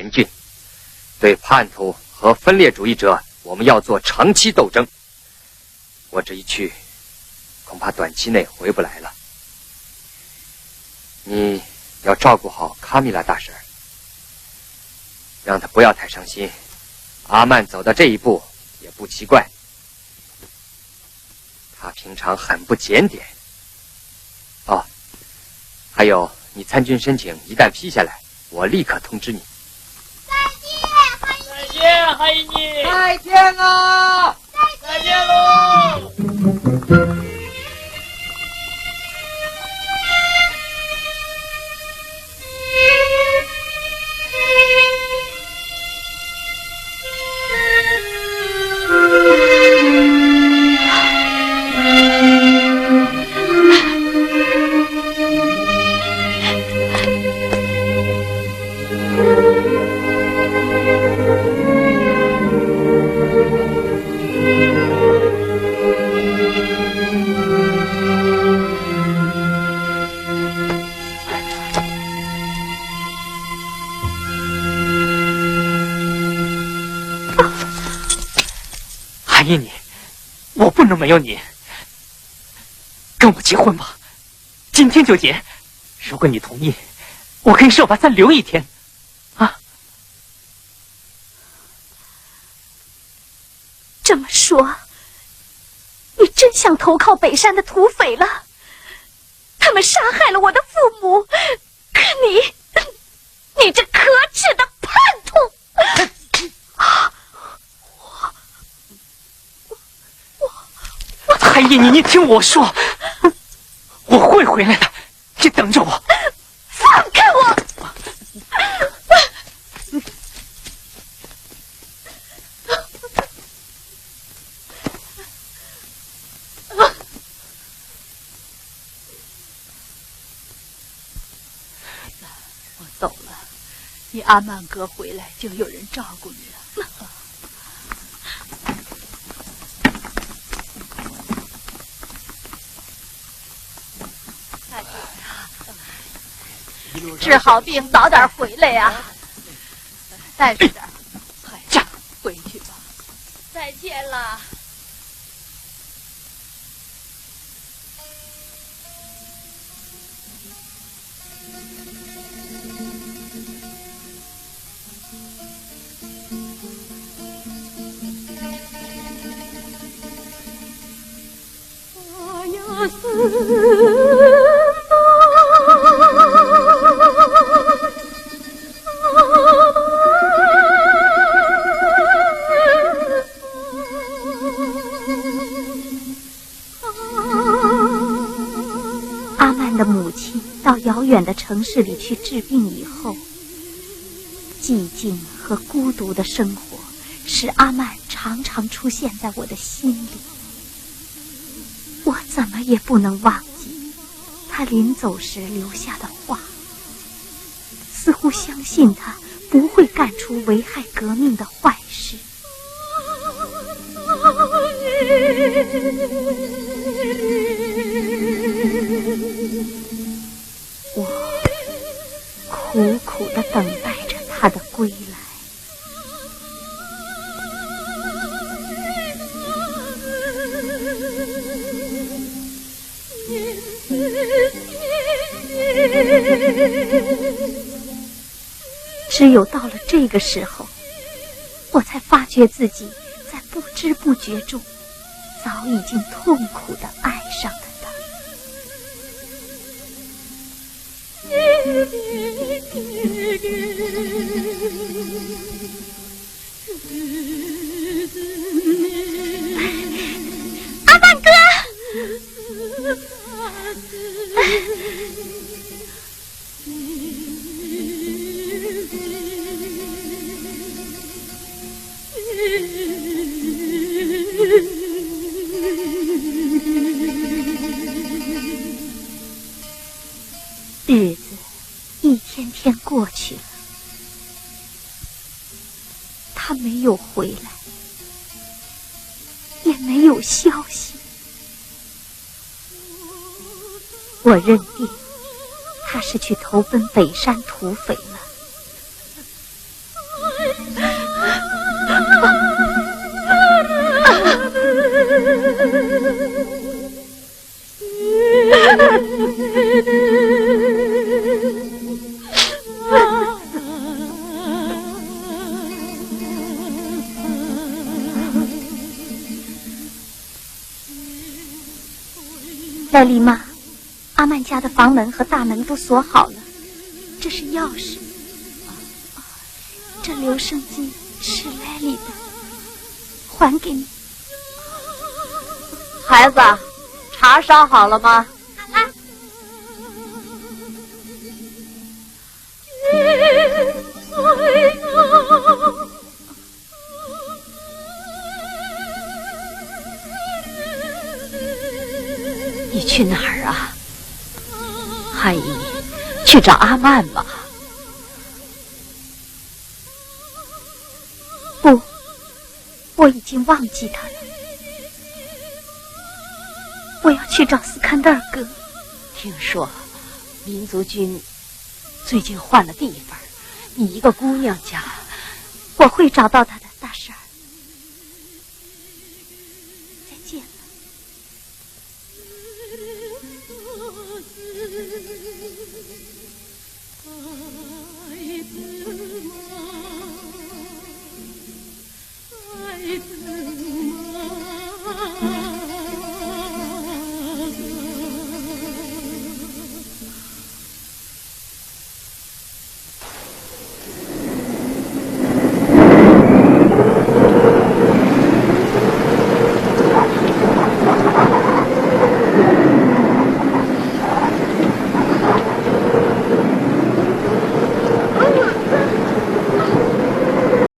严峻，对叛徒和分裂主义者，我们要做长期斗争。我这一去，恐怕短期内回不来了。你要照顾好卡米拉大婶，让她不要太伤心。阿曼走到这一步也不奇怪，他平常很不检点。哦，还有你参军申请一旦批下来，我立刻通知你。再见，海尼！再见啊！再见喽！你，我不能没有你，跟我结婚吧，今天就结。如果你同意，我可以设法再留一天，啊？这么说，你真想投靠北山的土匪了？他们杀害了我的父母，可你这可耻的叛徒！海义，你听我说，我会回来的，你等着我。放开我！我走了，你阿曼哥回来就有人照顾你了。治好病，早点回来呀！带着点，驾，回去吧。再见了。阿曼的母亲到遥远的城市里去治病以后，寂静和孤独的生活使阿曼常常出现在我的心里。我怎么也不能忘记他临走时留下的话，似乎相信他不会干出危害革命的坏事。我苦苦地等待着他的归来。只有到了这个时候，我才发觉自己在不知不觉中早已经痛苦地爱上了他。阿曼哥，日子一天天过去了，他没有回来，也没有消息。我认定他是去投奔北山土匪了。莱莉妈，阿曼家的房门和大门都锁好了，这是钥匙。这留声机是莱莉的，还给你。孩子，茶烧好了吗？好了。你去哪儿啊？汉姨，去找阿曼吧。不，我已经忘记他了。我要去找斯堪德尔哥。听说民族军最近换了地方，你一个姑娘家，我会找到他的，大婶儿。